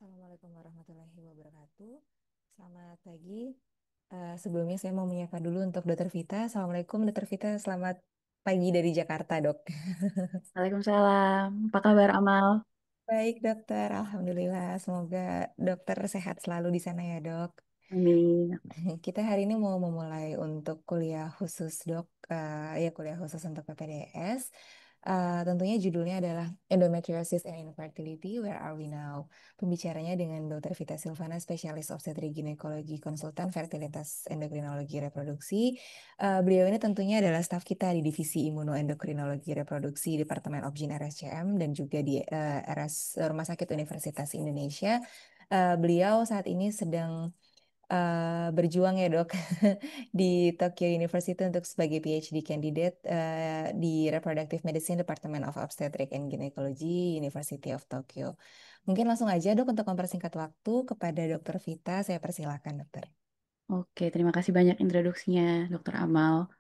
Assalamualaikum warahmatullahi wabarakatuh. Selamat pagi. Sebelumnya saya mau menyapa dulu untuk Dokter Vita. Assalamualaikum Dokter Vita. Selamat pagi dari Jakarta, Dok. Waalaikumsalam. Apa kabar Amal? Baik, Dokter. Alhamdulillah. Semoga Dokter sehat selalu di sana ya, Dok. Amin. Kita hari ini mau memulai untuk kuliah khusus dok, ya kuliah khusus untuk PPDS. Tentunya judulnya adalah Endometriosis and Infertility, Where Are We Now? Pembicaranya dengan Dr. Vita Silvana, spesialis obstetri ginekologi, konsultan fertilitas endokrinologi reproduksi. Beliau ini tentunya adalah staf kita di divisi imunoendokrinologi reproduksi Departemen Obgyn RSCM dan juga di Rumah Sakit Universitas Indonesia. Beliau saat ini sedang berjuang ya dok di Tokyo University untuk sebagai PhD candidate di Reproductive Medicine Department of Obstetric and Gynecology University of Tokyo. Mungkin langsung aja dok untuk mempersingkat waktu kepada Dokter Vita, saya persilakan dokter. Oke, terima kasih banyak introduksinya, Dokter Amal.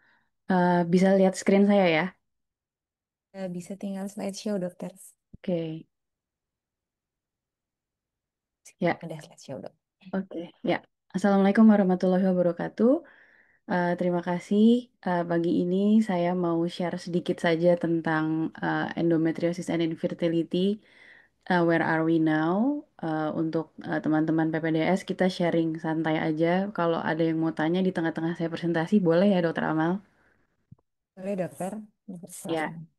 Bisa lihat screen saya ya? Bisa tinggal slideshow dokter. Oke, ya, Ada slideshow dok. oke, ya. Assalamualaikum warahmatullahi wabarakatuh. Terima kasih. Pagi ini saya mau share sedikit saja tentang endometriosis and infertility. Where are we now? Untuk teman-teman PPDS, kita sharing santai aja. Kalau ada yang mau tanya di tengah-tengah saya presentasi, boleh ya, Dokter Amal? Boleh dokter. Ya. Silakan.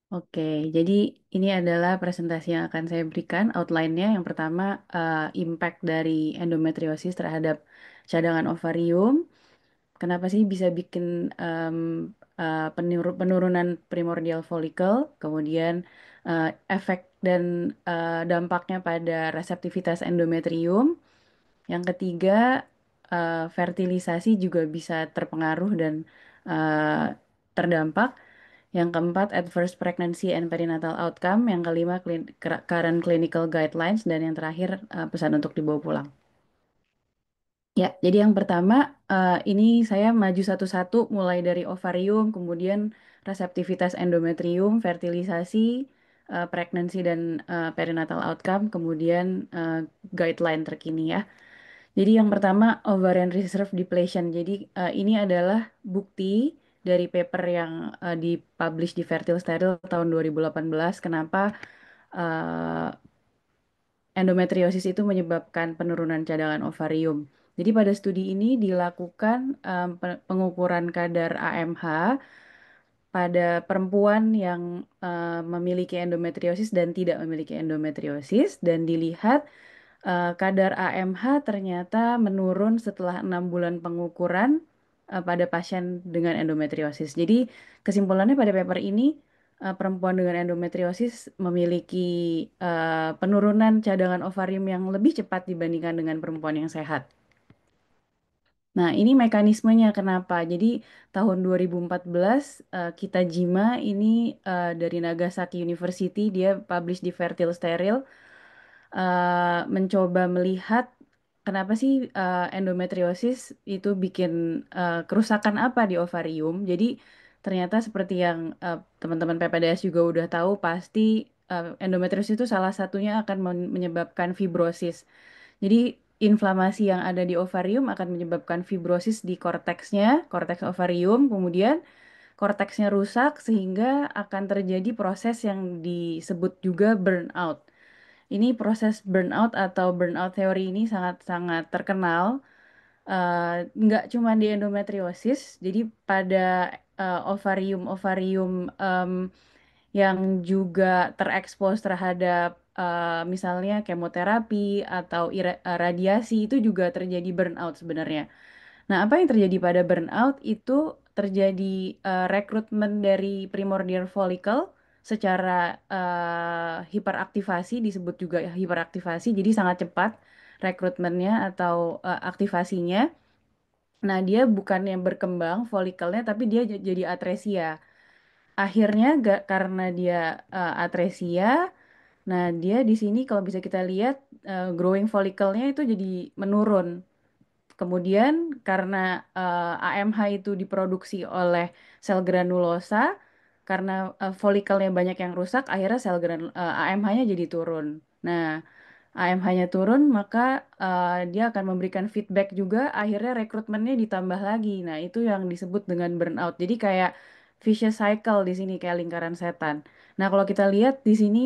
Oke, jadi ini adalah presentasi yang akan saya berikan outline-nya. Yang pertama, impact dari endometriosis terhadap cadangan ovarium. Kenapa sih bisa bikin penurunan primordial follicle, kemudian efek dan dampaknya pada reseptivitas endometrium. Yang ketiga, fertilisasi juga bisa terpengaruh dan eh, terdampak. Yang keempat, adverse pregnancy and perinatal outcome. Yang kelima, current clinical guidelines. Dan yang terakhir, pesan untuk dibawa pulang. Ya, jadi yang pertama, ini saya maju satu-satu mulai dari ovarium, kemudian reseptivitas endometrium, fertilisasi, pregnancy dan perinatal outcome, kemudian guideline terkini ya. Jadi yang pertama, ovarian reserve depletion. Jadi ini adalah bukti dari paper yang dipublish di Fertile Steril tahun 2018. Kenapa eh, endometriosis itu menyebabkan penurunan cadangan ovarium. Jadi pada studi ini dilakukan pengukuran kadar AMH pada perempuan yang memiliki endometriosis dan tidak memiliki endometriosis dan dilihat kadar AMH ternyata menurun setelah 6 bulan pengukuran pada pasien dengan endometriosis. Jadi kesimpulannya pada paper ini perempuan dengan endometriosis memiliki penurunan cadangan ovarium yang lebih cepat dibandingkan dengan perempuan yang sehat. Nah, ini mekanismenya kenapa. Jadi tahun 2014 Kitajima ini dari Nagasaki University dia publish di Fertile Steril mencoba melihat kenapa sih endometriosis itu bikin kerusakan apa di ovarium. Jadi ternyata seperti yang teman-teman PPDS juga udah tahu pasti endometriosis itu salah satunya akan menyebabkan fibrosis. Jadi inflamasi yang ada di ovarium akan menyebabkan fibrosis di korteksnya, korteks ovarium, kemudian korteksnya rusak sehingga akan terjadi proses yang disebut juga burnout. Ini proses burnout atau burnout teori ini sangat-sangat terkenal, nggak cuma di endometriosis, jadi pada ovarium-ovarium yang juga terekspos terhadap misalnya kemoterapi atau radiasi itu juga terjadi burnout sebenarnya. Nah, apa yang terjadi pada burnout itu terjadi rekrutmen dari primordial follicle secara hiperaktivasi, disebut juga hiperaktivasi, jadi sangat cepat rekrutmennya atau aktivasinya. Nah, dia bukannya berkembang folikelnya, tapi dia jadi atresia. Akhirnya karena dia atresia, nah dia di sini kalau bisa kita lihat growing follicle-nya itu jadi menurun. Kemudian karena AMH itu diproduksi oleh sel granulosa, karena folikelnya banyak yang rusak, akhirnya AMH-nya jadi turun. Nah, AMH-nya turun, maka dia akan memberikan feedback juga, akhirnya rekrutmennya ditambah lagi. Nah, itu yang disebut dengan burnout. Jadi kayak vicious cycle di sini, kayak lingkaran setan. Nah, kalau kita lihat di sini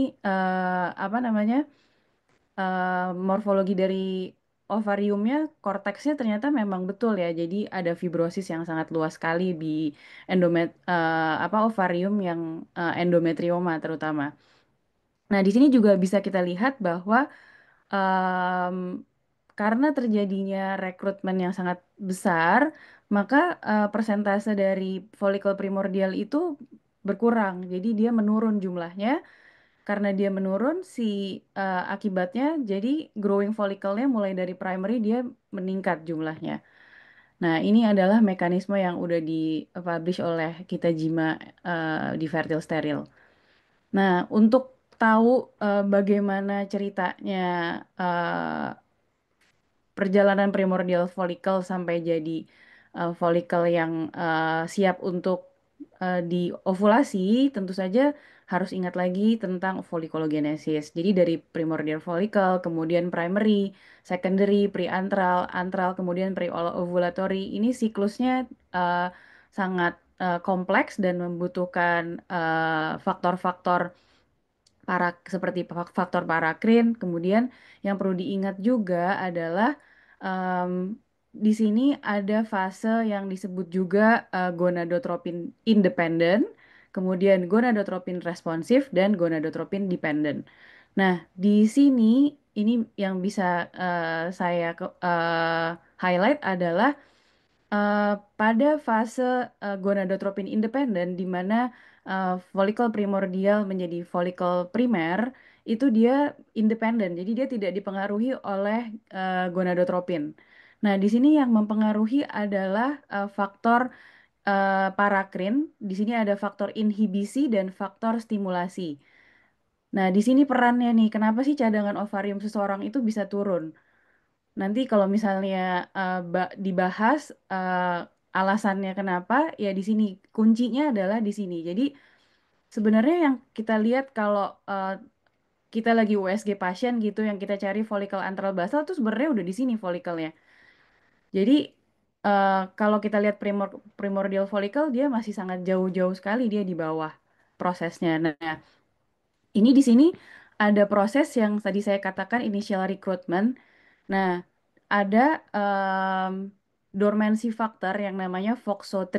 apa namanya? Morfologi dari ovariumnya, korteksnya ternyata memang betul ya. Jadi ada fibrosis yang sangat luas sekali di apa ovarium yang endometrioma terutama. Nah, di sini juga bisa kita lihat bahwa em, karena terjadinya rekrutmen yang sangat besar, maka persentase dari folikel primordial itu berkurang. Jadi dia menurun jumlahnya. Karena dia menurun, akibatnya jadi growing follicle-nya mulai dari primary dia meningkat jumlahnya. Nah, ini adalah mekanisme yang udah di-publish oleh Kita Jima di Fertile Steril. Nah, untuk tahu bagaimana ceritanya eh, perjalanan primordial follicle sampai jadi follicle yang siap untuk diovulasi, tentu saja harus ingat lagi tentang folliculogenesis. Jadi dari primordial follicle, kemudian primary, secondary, preantral, antral, kemudian pre-ovulatory. Ini siklusnya sangat kompleks dan membutuhkan faktor-faktor seperti faktor parakrin. Kemudian yang perlu diingat juga adalah em, di sini ada fase yang disebut juga gonadotropin independent, kemudian gonadotropin responsif dan gonadotropin dependent. Nah, di sini ini yang bisa saya highlight adalah pada fase gonadotropin independen di mana folikel primordial menjadi folikel primer itu dia independen. Jadi dia tidak dipengaruhi oleh gonadotropin. Nah, di sini yang mempengaruhi adalah faktor parakrin. Di sini ada faktor inhibisi dan faktor stimulasi. Nah, di sini perannya nih, kenapa sih cadangan ovarium seseorang itu bisa turun? Nanti kalau misalnya dibahas alasannya kenapa, ya di sini kuncinya adalah di sini. Jadi sebenarnya yang kita lihat kalau kita lagi USG pasien gitu, yang kita cari folikel antral basal tuh sebenarnya udah di sini folikelnya. Jadi kalau kita lihat primordial follicle, dia masih sangat jauh-jauh sekali dia di bawah prosesnya. Nah, ini di sini ada proses yang tadi saya katakan initial recruitment. Nah, ada dormancy factor yang namanya FOXO3.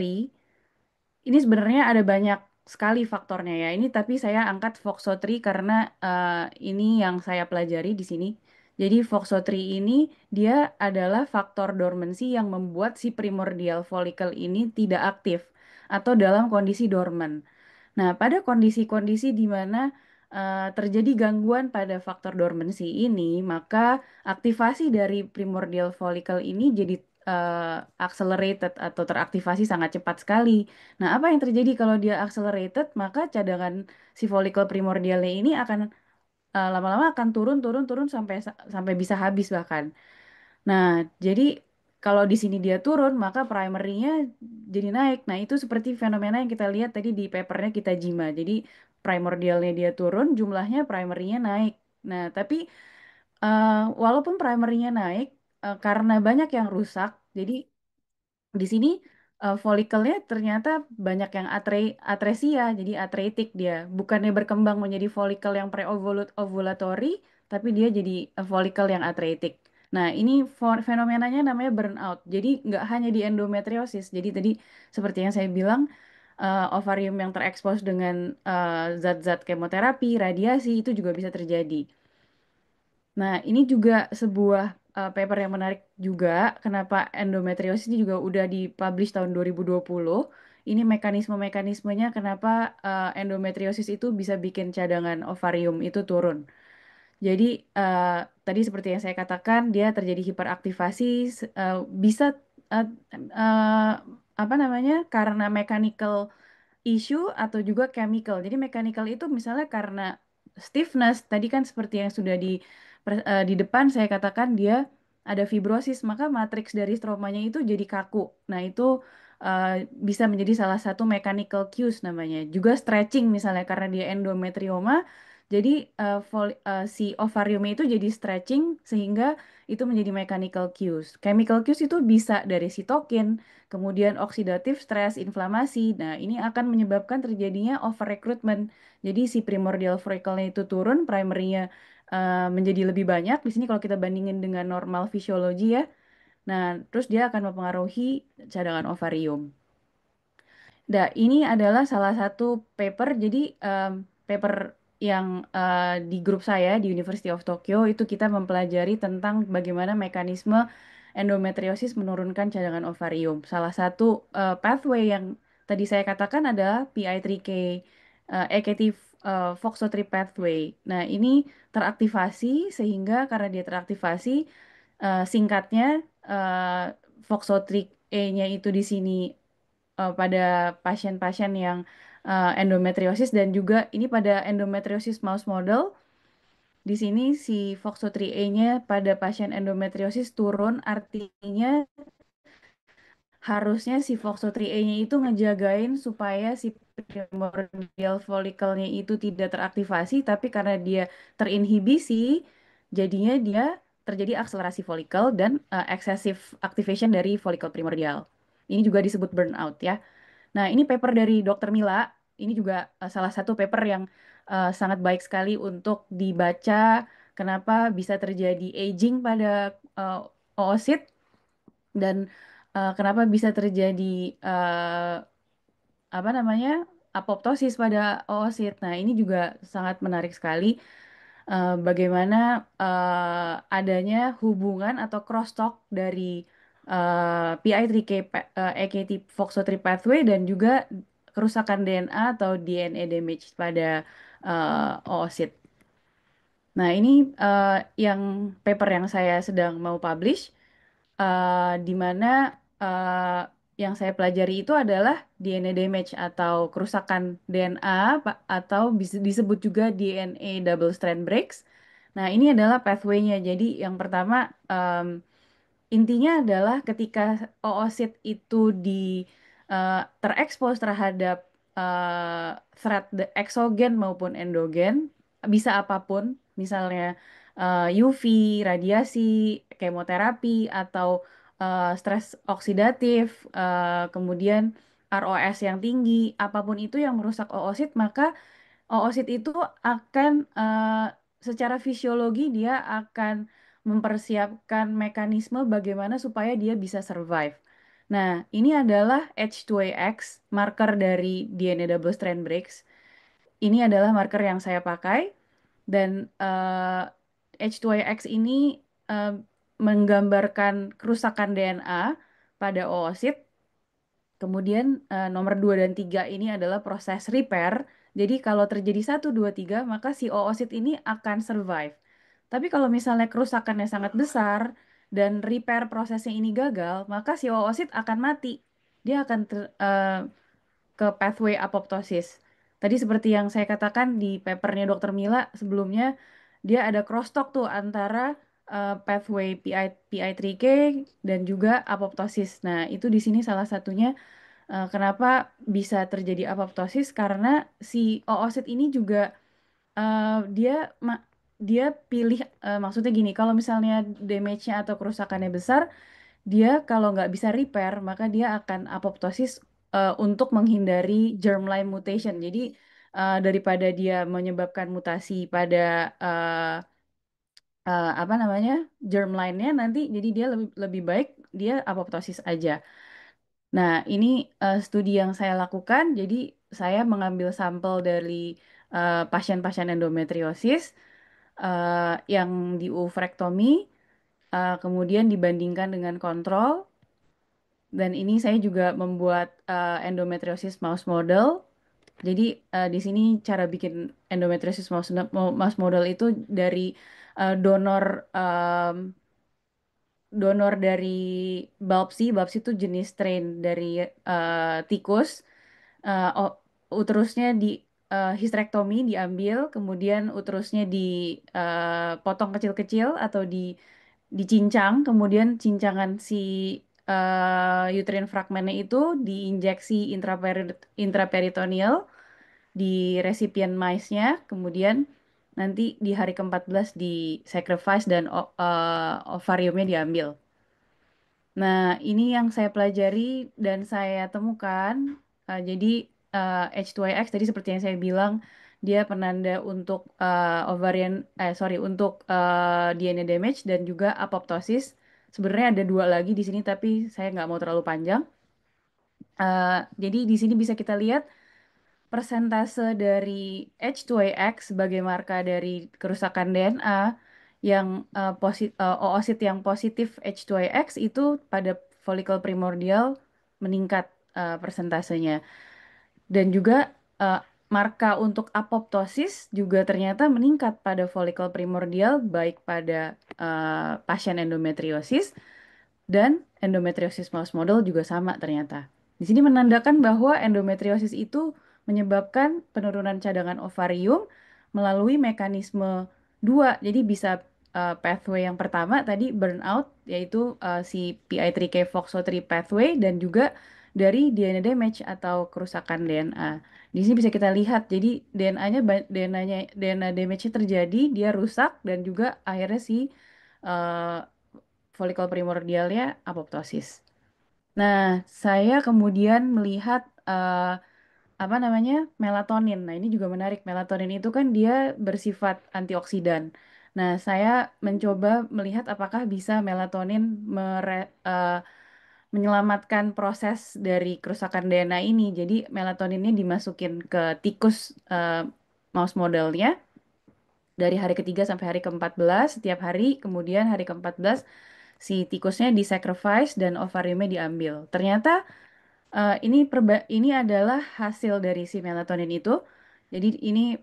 Ini sebenarnya ada banyak sekali faktornya ya. Ini tapi saya angkat FOXO3 karena ini yang saya pelajari di sini. Jadi FOXO3 ini dia adalah faktor dormancy yang membuat si primordial follicle ini tidak aktif atau dalam kondisi dorman. Nah, pada kondisi-kondisi di mana terjadi gangguan pada faktor dormancy ini, maka aktivasi dari primordial follicle ini jadi accelerated atau teraktivasi sangat cepat sekali. Nah, apa yang terjadi kalau dia accelerated? Maka cadangan si follicle primordialnya ini akan lama-lama akan turun, turun, turun sampai sampai bisa habis bahkan. Nah, jadi kalau di sini dia turun, maka primernya jadi naik. Nah, itu seperti fenomena yang kita lihat tadi di papernya Kita Jima. Jadi primordialnya dia turun, jumlahnya primernya naik. Nah, tapi walaupun primernya naik, karena banyak yang rusak, jadi di sini folikelnya ternyata banyak yang atresia, jadi atretik dia. Bukannya berkembang menjadi folikel yang pre-ovulatory, tapi dia jadi folikel yang atretik. Nah, ini fenomenanya namanya burnout. Jadi nggak hanya di endometriosis. Jadi tadi seperti yang saya bilang, ovarium yang terekspos dengan zat-zat kemoterapi, radiasi itu juga bisa terjadi. Nah, ini juga sebuah paper yang menarik juga. Kenapa endometriosis ini juga udah dipublish tahun 2020. Ini mekanisme-mekanismenya kenapa endometriosis itu bisa bikin cadangan ovarium itu turun. Jadi tadi seperti yang saya katakan, dia terjadi hiperaktivasi, bisa eh, eh, apa namanya karena mechanical issue atau juga chemical. Jadi mechanical itu misalnya karena stiffness, tadi kan seperti yang sudah di depan saya katakan dia ada fibrosis, maka matriks dari stromanya itu jadi kaku. Nah, itu bisa menjadi salah satu mechanical cues namanya. Juga stretching misalnya karena dia endometrioma, Jadi si ovarium itu jadi stretching sehingga itu menjadi mechanical cues. Chemical cues itu bisa dari sitokin, kemudian oxidative stress, inflamasi. Nah, ini akan menyebabkan terjadinya over recruitment. Jadi si primordial follicle-nya itu turun, primary-nya menjadi lebih banyak. Di sini kalau kita bandingin dengan normal fisiologi ya. Nah, terus dia akan mempengaruhi cadangan ovarium. Nah, ini adalah salah satu paper. Jadi paper yang di grup saya di University of Tokyo itu kita mempelajari tentang bagaimana mekanisme endometriosis menurunkan cadangan ovarium. Salah satu pathway yang tadi saya katakan adalah PI3K AKT FOXO3 pathway. Nah, ini teraktivasi sehingga karena dia teraktivasi singkatnya FOXO3A-nya itu di sini pada pasien-pasien yang endometriosis dan juga ini pada endometriosis mouse model. Di sini si FOXO3A-nya pada pasien endometriosis turun, artinya harusnya si FOXO3A-nya itu ngejagain supaya si primordial follicle-nya itu tidak teraktivasi, tapi karena dia terinhibisi, jadinya dia terjadi akselerasi follicle dan excessive activation dari follicle primordial. Ini juga disebut burnout ya. Nah, ini paper dari Dr. Mila. Ini juga salah satu paper yang sangat baik sekali untuk dibaca. Kenapa bisa terjadi aging pada oosit dan kenapa bisa terjadi apa namanya apoptosis pada oosit. Nah, ini juga sangat menarik sekali bagaimana adanya hubungan atau crosstalk dari PI3K AKT FOXO3 pathway dan juga kerusakan DNA atau DNA damage pada oosit. Nah, ini yang paper yang saya sedang mau publish, di mana eh, yang saya pelajari itu adalah DNA damage atau kerusakan DNA atau bisa disebut juga DNA double strand breaks. Nah, ini adalah pathway-nya. Jadi, yang pertama, intinya adalah ketika oosit itu terekspos terhadap threat eksogen maupun endogen, bisa apapun, misalnya UV, radiasi, kemoterapi, atau stres oksidatif, kemudian ROS yang tinggi, apapun itu yang merusak oosit, maka oosit itu akan secara fisiologi dia akan mempersiapkan mekanisme bagaimana supaya dia bisa survive. Nah, ini adalah H2AX, marker dari DNA double strand breaks. Ini adalah marker yang saya pakai dan H2AX ini eh, menggambarkan kerusakan DNA pada oosit. Kemudian nomor 2 dan 3 ini adalah proses repair. Jadi kalau terjadi satu 2 3 maka si oosit ini akan survive. Tapi kalau misalnya kerusakannya sangat besar dan repair prosesnya ini gagal, maka si oosit akan mati. Dia akan ke pathway apoptosis. Tadi seperti yang saya katakan di papernya Dr. Mila sebelumnya, dia ada crosstalk tuh antara pathway PI3K dan juga apoptosis. Nah, itu di sini salah satunya kenapa bisa terjadi apoptosis karena si oosit ini juga eh, dia ma- dia pilih maksudnya gini, kalau misalnya damage-nya atau kerusakannya besar, dia kalau nggak bisa repair, maka dia akan apoptosis untuk menghindari germline mutation. Jadi daripada dia menyebabkan mutasi pada apa namanya germline-nya nanti, jadi dia lebih lebih baik dia apoptosis aja. Nah, ini studi yang saya lakukan. Jadi saya mengambil sampel dari pasien-pasien endometriosis yang di oophorectomy, kemudian dibandingkan dengan kontrol. Dan ini saya juga membuat endometriosis mouse model. Jadi di sini cara bikin endometriosis mouse model itu dari donor donor dari biopsi. Biopsi itu jenis strain dari tikus. Uterusnya di histerektomi diambil, kemudian uterusnya dipotong kecil-kecil atau dicincang, kemudian cincangan si uterine fragmentnya itu diinjeksi intraperitoneal di resipien mice-nya, kemudian nanti di hari ke-14 di sacrifice dan ovariumnya diambil. Nah, ini yang saya pelajari dan saya temukan. Jadi H2X tadi seperti yang saya bilang, dia penanda untuk untuk DNA damage dan juga apoptosis. Sebenarnya ada dua lagi di sini, tapi saya nggak mau terlalu panjang. Jadi di sini bisa kita lihat persentase dari H2AX sebagai marka dari kerusakan DNA yang oosit yang positif H2AX itu pada folikel primordial meningkat persentasenya. Dan juga eh, marka untuk apoptosis juga ternyata meningkat pada folikel primordial baik pada pasien endometriosis dan endometriosis mouse model juga sama ternyata. Di sini menandakan bahwa endometriosis itu menyebabkan penurunan cadangan ovarium melalui mekanisme dua. Jadi bisa pathway yang pertama tadi burnout yaitu si PI3K FOXO3 pathway dan juga dari DNA damage atau kerusakan DNA. Di sini bisa kita lihat, jadi DNA damage-nya terjadi, dia rusak dan juga akhirnya si eh, folikel primordialnya apoptosis. Nah, saya kemudian melihat apa namanya melatonin. Nah, ini juga menarik. Melatonin itu kan dia bersifat antioksidan. Nah, saya mencoba melihat apakah bisa melatonin menyelamatkan proses dari kerusakan DNA ini. Jadi, melatoninnya dimasukin ke tikus mouse modelnya dari hari ketiga sampai hari ke-14 setiap hari. Kemudian hari ke-14 si tikusnya disacrifice dan ovariumnya diambil. Ternyata ini adalah hasil dari si melatonin itu. Jadi ini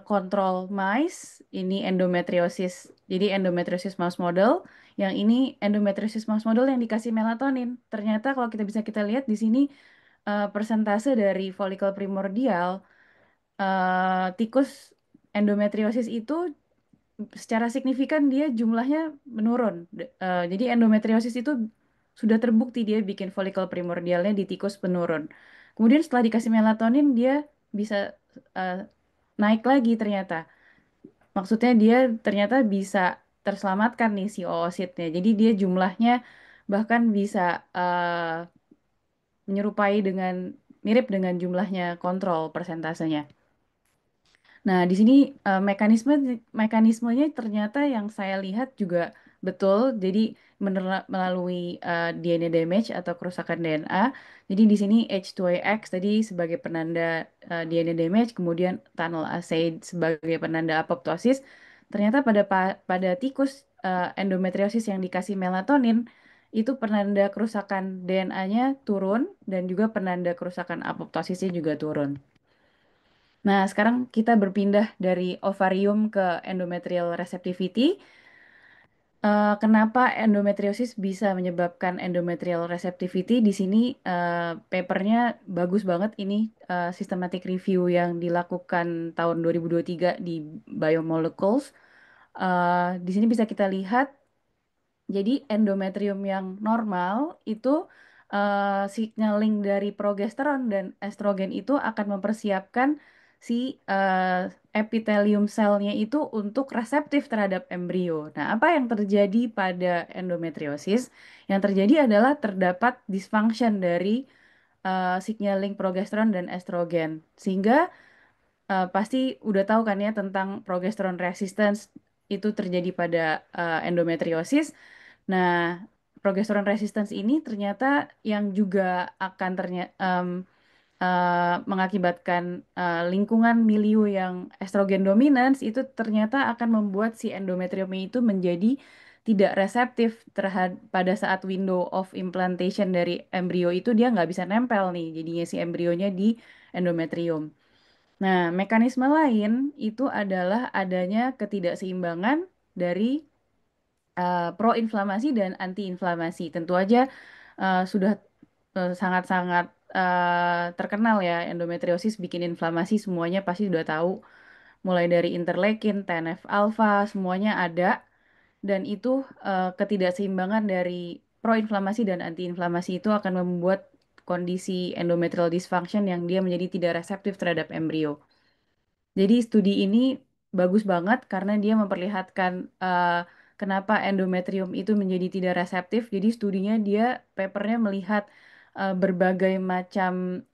kontrol mice, ini endometriosis. Jadi endometriosis mouse model, yang ini endometriosis mouse model yang dikasih melatonin. Ternyata kalau kita lihat di sini persentase dari folikel primordial tikus endometriosis itu secara signifikan dia jumlahnya menurun. Jadi endometriosis itu sudah terbukti dia bikin folikel primordialnya di tikus menurun. Kemudian setelah dikasih melatonin dia bisa eh, naik lagi ternyata. Maksudnya dia ternyata bisa terselamatkan nih si oositnya. Jadi dia jumlahnya bahkan bisa menyerupai dengan mirip dengan jumlahnya kontrol persentasenya. Nah, di sini mekanismenya ternyata yang saya lihat juga betul. Jadi melalui DNA damage atau kerusakan DNA. Jadi di sini H2AX tadi sebagai penanda DNA damage, kemudian tunnel assay sebagai penanda apoptosis. Ternyata pada tikus endometriosis yang dikasih melatonin itu penanda kerusakan DNA-nya turun dan juga penanda kerusakan apoptosisnya juga turun. Nah, sekarang kita berpindah dari ovarium ke endometrial receptivity. Kenapa endometriosis bisa menyebabkan endometrial receptivity? Di sini papernya bagus banget. Ini systematic review yang dilakukan tahun 2023 di Biomolecules. Di sini bisa kita lihat jadi endometrium yang normal itu signaling dari progesteron dan estrogen itu akan mempersiapkan si epithelium selnya itu untuk reseptif terhadap embrio. Nah, apa yang terjadi pada endometriosis? Yang terjadi adalah terdapat dysfunction dari signaling progesteron dan estrogen. Sehingga pasti udah tahu kan ya tentang progesteron resistance itu terjadi pada endometriosis. Nah, progesteron resistance ini ternyata yang juga akan mengakibatkan lingkungan milieu yang estrogen dominans itu ternyata akan membuat si endometrium itu menjadi tidak reseptif terhadap pada saat window of implantation dari embrio itu dia nggak bisa nempel nih jadinya si embrionya di endometrium. Nah, mekanisme lain itu adalah adanya ketidakseimbangan dari proinflamasi dan antiinflamasi. Tentu aja sudah sangat-sangat terkenal ya endometriosis bikin inflamasi semuanya pasti sudah tahu. Mulai dari interleukin, TNF alfa, semuanya ada dan itu ketidakseimbangan dari proinflamasi dan antiinflamasi itu akan membuat kondisi endometrial dysfunction yang dia menjadi tidak reseptif terhadap embrio. Jadi studi ini bagus banget karena dia memperlihatkan kenapa endometrium itu menjadi tidak reseptif. Jadi studinya dia papernya melihat berbagai macam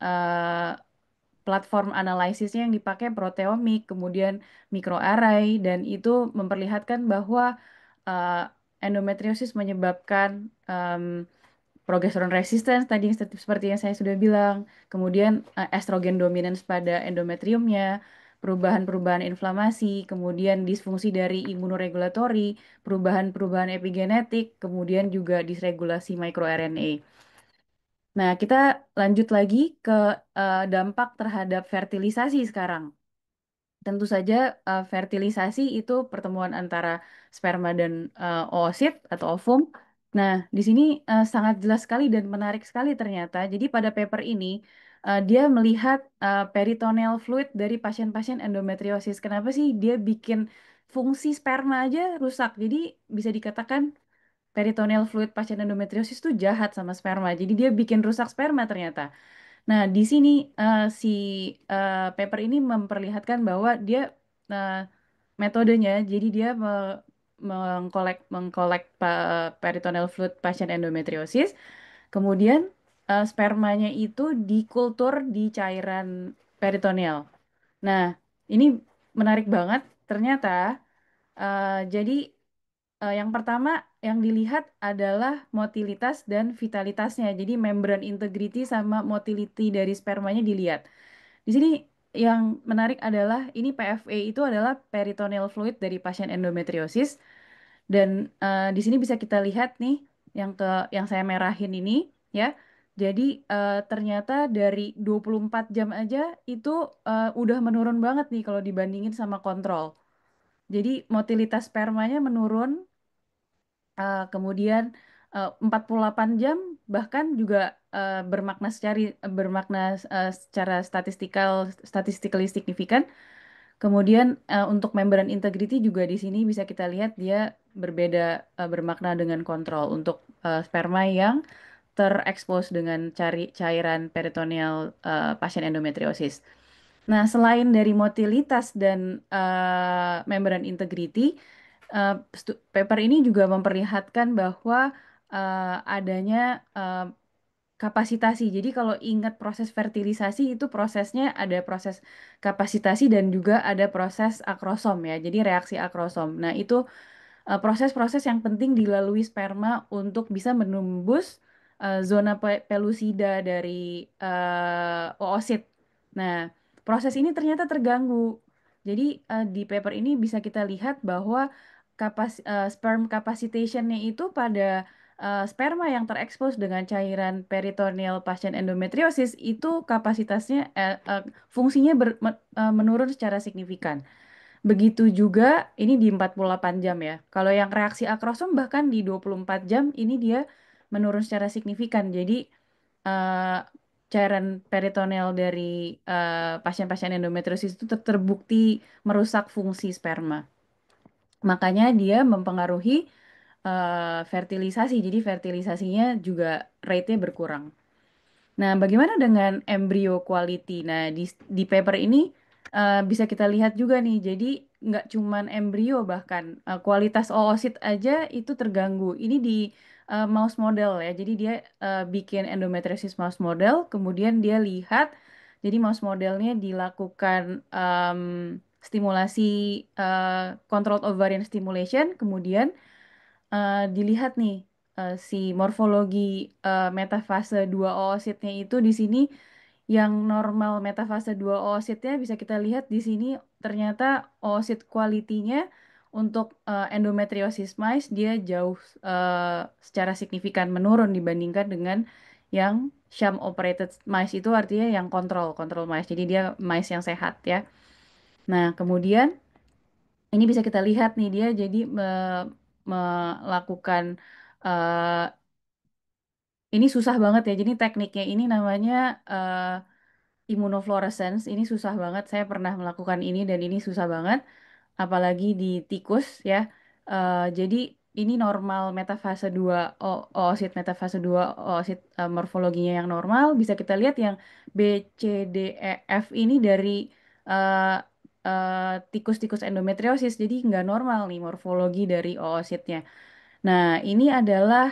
platform analisisnya yang dipakai proteomik, kemudian microarray, dan itu memperlihatkan bahwa uh, endometriosis menyebabkan progesteron resistance tadi seperti yang saya sudah bilang, kemudian estrogen dominans pada endometriumnya, perubahan-perubahan inflamasi, kemudian disfungsi dari imunoregulatory, perubahan-perubahan epigenetik, kemudian juga disregulasi microRNA. Nah, kita lanjut lagi ke dampak terhadap fertilisasi sekarang. Tentu saja fertilisasi itu pertemuan antara sperma dan oosit atau ovum. Nah, di sini sangat jelas sekali dan menarik sekali ternyata. Jadi pada paper ini dia melihat peritoneal fluid dari pasien-pasien endometriosis. Kenapa sih dia bikin fungsi sperma aja rusak? Jadi bisa dikatakan peritoneal fluid pasien endometriosis itu jahat sama sperma. Jadi dia bikin rusak sperma ternyata. Nah, di sini si paper ini memperlihatkan bahwa dia eh, metodenya, jadi dia mengkolek peritoneal fluid pasien endometriosis, kemudian spermanya itu dikultur di cairan peritoneal. Nah, ini menarik banget. Ternyata jadi yang pertama yang dilihat adalah motilitas dan vitalitasnya. Jadi membran integrity sama motility dari spermanya dilihat. Di sini yang menarik adalah ini PFA itu adalah peritoneal fluid dari pasien endometriosis dan di sini bisa kita lihat nih yang saya merahin ini ya. Jadi ternyata dari 24 jam aja itu udah menurun banget nih kalau dibandingin sama kontrol. Jadi motilitas spermanya menurun, kemudian 48 jam bahkan juga bermakna secara statistically signifikan. Kemudian untuk membran integrity juga di sini bisa kita lihat dia berbeda, bermakna dengan kontrol untuk sperma yang terekspos dengan cairan peritoneal pasien endometriosis. Nah, selain dari motilitas dan membran integrity, paper ini juga memperlihatkan bahwa adanya kapasitasi. Jadi kalau ingat proses fertilisasi itu prosesnya ada proses kapasitasi dan juga ada proses akrosom ya. Jadi reaksi akrosom. Nah, itu proses-proses yang penting dilalui sperma untuk bisa menembus zona pelusida dari oosit. Nah, proses ini ternyata terganggu. Jadi di paper ini bisa kita lihat bahwa sperm capacitationnya itu pada sperma yang terekspos dengan cairan peritoneal pasien endometriosis itu kapasitasnya fungsinya menurun secara signifikan. Begitu juga ini di 48 jam ya. Kalau yang reaksi akrosom bahkan di 24 jam ini dia menurun secara signifikan. Jadi eh, cairan peritoneal dari pasien-pasien endometriosis itu terbukti merusak fungsi sperma. Makanya dia mempengaruhi fertilisasi. Jadi fertilisasinya juga rate-nya berkurang. Nah, bagaimana dengan embrio quality? Nah, di paper ini bisa kita lihat juga nih. Jadi nggak cuman embrio, bahkan kualitas oosit aja itu terganggu. Ini di mouse model ya. Jadi dia bikin endometriosis mouse model, kemudian dia lihat. Jadi mouse modelnya dilakukan stimulasi controlled ovarian stimulation, kemudian dilihat nih si morfologi metafase 2 oositnya itu di sini yang normal metafase 2 oositnya bisa kita lihat di sini ternyata oosit quality-nya untuk endometriosis mice dia jauh secara signifikan menurun dibandingkan dengan yang sham operated mice itu artinya yang kontrol mice. Jadi dia mice yang sehat ya. Nah, kemudian ini bisa kita lihat nih dia jadi melakukan eh, ini susah banget ya. Jadi tekniknya ini namanya immunofluorescence. Ini susah banget. Saya pernah melakukan ini dan ini susah banget. Apalagi di tikus ya. Jadi ini normal metafase 2 oosit metafase 2 oosit morfologinya yang normal. Bisa kita lihat yang B, C, D, E, F ini dari eh, tikus-tikus endometriosis. Jadi nggak normal nih morfologi dari oositnya. Nah, ini adalah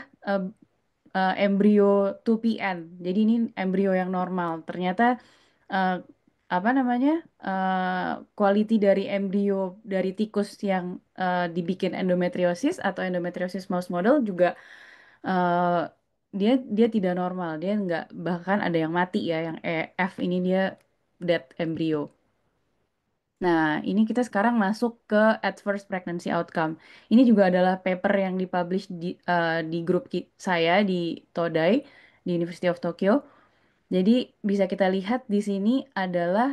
eh, embrio 2PN. Jadi ini embrio yang normal. Ternyata eh, apa namanya quality dari embrio dari tikus yang dibikin endometriosis atau endometriosis mouse model juga eh, dia dia tidak normal. Dia nggak bahkan ada yang mati ya. Yang F ini dia dead embryo. Nah, ini kita sekarang masuk ke adverse pregnancy outcome. Ini juga adalah paper yang dipublish di grup saya di Todai di University of Tokyo. Jadi bisa kita lihat di sini adalah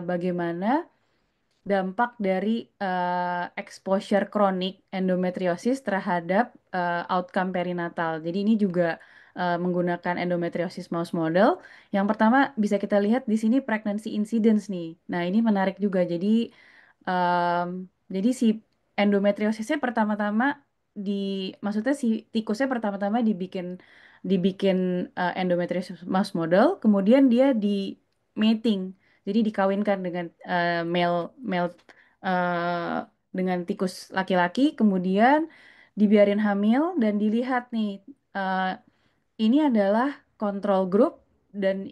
bagaimana dampak dari exposure kronik endometriosis terhadap outcome perinatal. Jadi ini juga menggunakan endometriosis mouse model. Yang pertama bisa kita lihat di sini pregnancy incidence nih. Nah, ini menarik juga. Jadi si endometriosisnya pertama-tama di maksudnya si tikusnya pertama-tama dibikin dibikin endometriosis mouse model, kemudian dia di mating. Jadi dikawinkan dengan male male eh, dengan tikus laki-laki, kemudian dibiarin hamil dan dilihat nih eh, ini adalah control group dan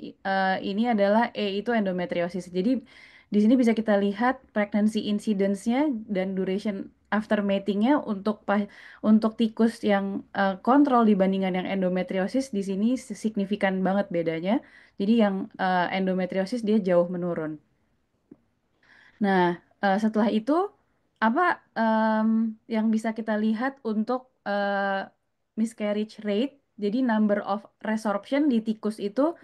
ini adalah itu endometriosis. Jadi di sini bisa kita lihat pregnancy incidence-nya dan duration after mating-nya untuk tikus yang kontrol dibandingkan yang endometriosis di sini signifikan banget bedanya. Jadi yang endometriosis dia jauh menurun. Nah, setelah itu apa yang bisa kita lihat untuk miscarriage rate? Jadi number of resorption di tikus itu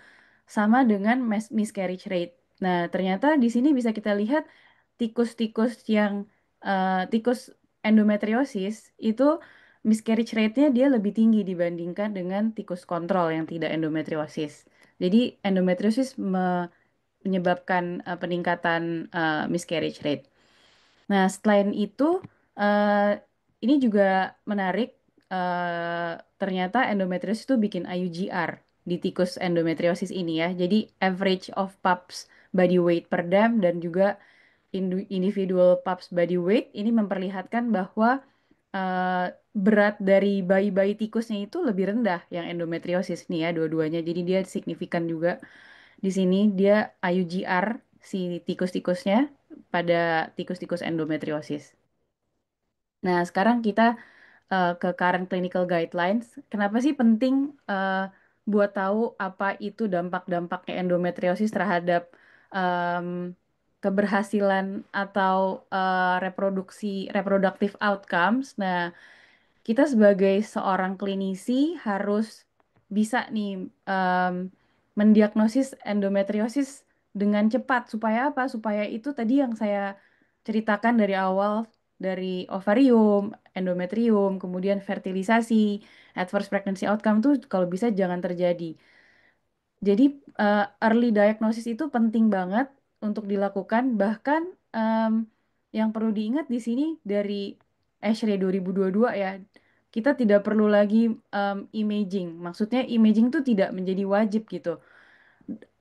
sama dengan miscarriage rate. Nah, ternyata di sini bisa kita lihat tikus-tikus yang tikus endometriosis itu miscarriage rate-nya dia lebih tinggi dibandingkan dengan tikus kontrol yang tidak endometriosis. Jadi endometriosis menyebabkan peningkatan miscarriage rate. Nah, selain itu, eh, ini juga menarik. Ternyata endometriosis itu bikin IUGR di tikus endometriosis ini ya. Jadi average of pups body weight per dam dan juga individual pups body weight ini memperlihatkan bahwa eh, berat dari bayi-bayi tikusnya itu lebih rendah yang endometriosis nih ya dua-duanya. Jadi dia signifikan juga di sini dia IUGR si tikus-tikusnya pada tikus-tikus endometriosis. Nah, sekarang kita ke current clinical guidelines. Kenapa sih penting buat tahu apa itu dampak-dampaknya endometriosis terhadap em, keberhasilan atau reproduksi reproductive outcomes? Nah, kita sebagai seorang klinisi harus bisa nih mendiagnosis endometriosis dengan cepat supaya apa? Supaya itu tadi yang saya ceritakan dari awal dari ovarium, endometrium, kemudian fertilisasi, adverse pregnancy outcome tuh kalau bisa jangan terjadi. Jadi early diagnosis itu penting banget untuk dilakukan. Bahkan em, yang perlu diingat di sini dari ESHRE 2022 ya, kita tidak perlu lagi imaging. Maksudnya imaging itu tidak menjadi wajib gitu.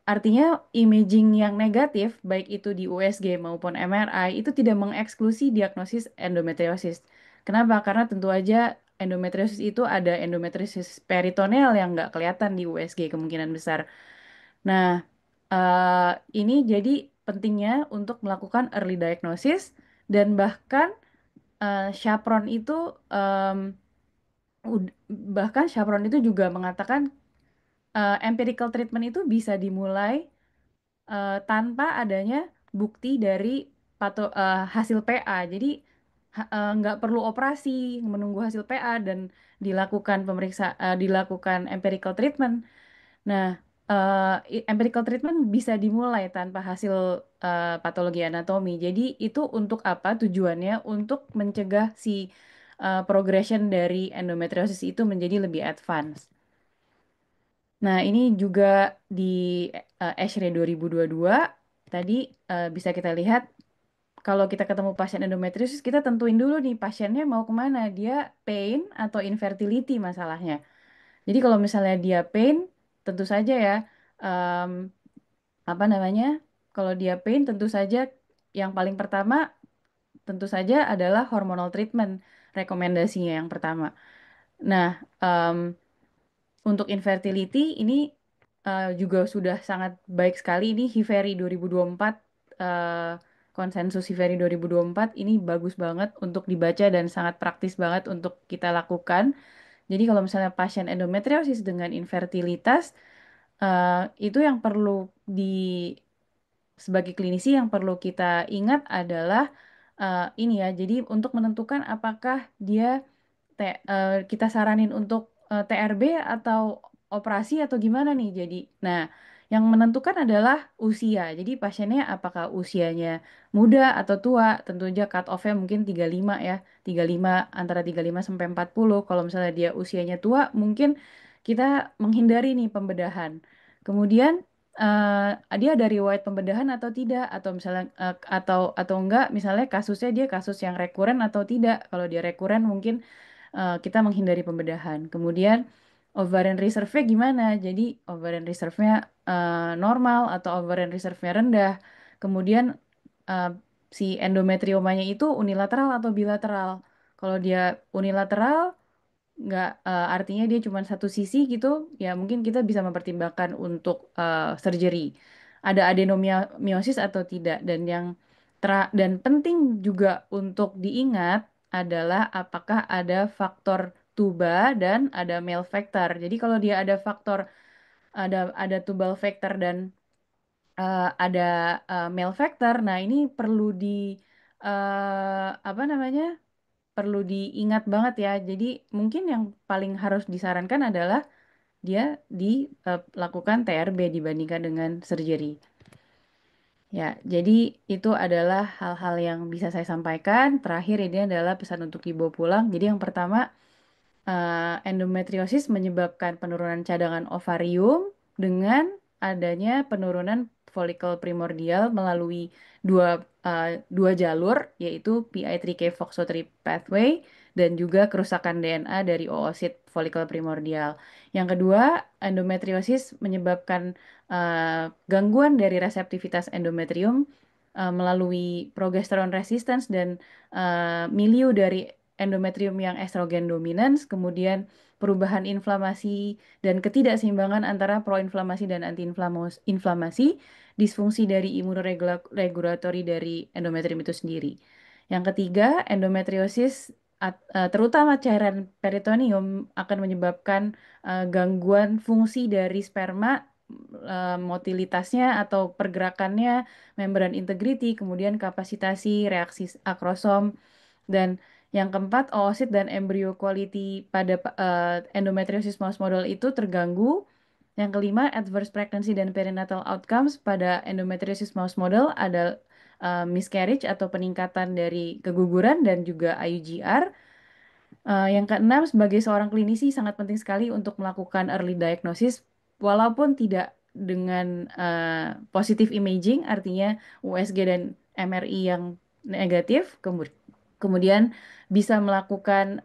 Artinya imaging yang negatif, baik itu di USG maupun MRI, itu tidak mengeksklusi diagnosis endometriosis. Kenapa? Karena tentu aja endometriosis itu ada endometriosis peritoneal yang nggak kelihatan di USG kemungkinan besar. Nah, ini jadi pentingnya untuk melakukan early diagnosis dan bahkan chaperone itu em, bahkan chaperone itu juga mengatakan empirical treatment itu bisa dimulai tanpa adanya bukti dari hasil PA. Jadi nggak perlu operasi, menunggu hasil PA dan dilakukan empirical treatment. Nah, empirical treatment bisa dimulai tanpa hasil patologi anatomi. Jadi itu untuk apa tujuannya? Untuk mencegah si progression dari endometriosis itu menjadi lebih advance. Nah, ini juga di ESHRE 2022 tadi bisa kita lihat kalau kita ketemu pasien endometriosis, kita tentuin dulu nih pasiennya mau kemana. Dia pain atau infertility masalahnya. Jadi kalau misalnya dia pain, tentu saja ya, em, apa namanya, kalau dia pain tentu saja yang paling pertama tentu saja adalah hormonal treatment rekomendasinya yang pertama. Nah, untuk infertility ini juga sudah sangat baik sekali. Ini Hiferi 2024, eh, konsensus Hiferi 2024 ini bagus banget untuk dibaca dan sangat praktis banget untuk kita lakukan. Jadi kalau misalnya pasien endometriosis dengan infertilitas, itu yang perlu sebagai klinisi yang perlu kita ingat adalah ini ya. Jadi untuk menentukan apakah dia kita saranin untuk TRB atau operasi atau gimana nih. Jadi, nah, yang menentukan adalah usia. Jadi pasiennya apakah usianya muda atau tua. Tentu aja cut off-nya mungkin 35 ya. 35 antara 35 sampai 40. Kalau misalnya dia usianya tua, mungkin kita menghindari nih pembedahan. Kemudian dia ada riwayat pembedahan atau tidak, atau misalnya atau enggak, misalnya kasusnya dia kasus yang rekuren atau tidak. Kalau dia rekuren mungkin kita menghindari pembedahan. Kemudian ovarian reserve-nya gimana? Jadi ovarian reserve-nya normal atau ovarian reserve-nya rendah. Kemudian eh, si endometriomanya itu unilateral atau bilateral. Kalau dia unilateral, nggak artinya dia cuma satu sisi gitu, ya mungkin kita bisa mempertimbangkan untuk surgery. Ada adenomiosis atau tidak. Dan penting juga untuk diingat adalah apakah ada faktor tuba dan ada male factor. Jadi kalau dia ada faktor ada tubal factor dan ada male factor, nah ini perlu apa namanya? Perlu diingat banget ya. Jadi mungkin yang paling harus disarankan adalah dia dilakukan TRB dibandingkan dengan surgery. Ya, jadi itu adalah hal-hal yang bisa saya sampaikan. Terakhir ini adalah pesan untuk dibawa pulang. Jadi yang pertama, endometriosis menyebabkan penurunan cadangan ovarium dengan adanya penurunan folikel primordial melalui dua jalur, yaitu PI3K FOXO3 pathway dan juga kerusakan DNA dari oosit folikel primordial. Yang kedua, endometriosis menyebabkan gangguan dari reseptivitas endometrium melalui progesteron resistance dan milieu dari endometrium yang estrogen dominans, kemudian perubahan inflamasi dan ketidakseimbangan antara proinflamasi dan antiinflamasi, disfungsi dari imunoregulatory dari endometrium itu sendiri. Yang ketiga, endometriosis terutama cairan peritoneum akan menyebabkan gangguan fungsi dari sperma, motilitasnya atau pergerakannya, membran integrity, kemudian kapasitasi reaksi akrosom, dan yang keempat, oosit dan embrio quality pada endometriosis mouse model itu terganggu. Yang kelima, adverse pregnancy dan perinatal outcomes pada endometriosis mouse model ada miscarriage atau peningkatan dari keguguran dan juga IUGR. Yang keenam, sebagai seorang klinisi sangat penting sekali untuk melakukan early diagnosis walaupun tidak dengan positive imaging, artinya USG dan MRI yang negatif. Kemudian bisa melakukan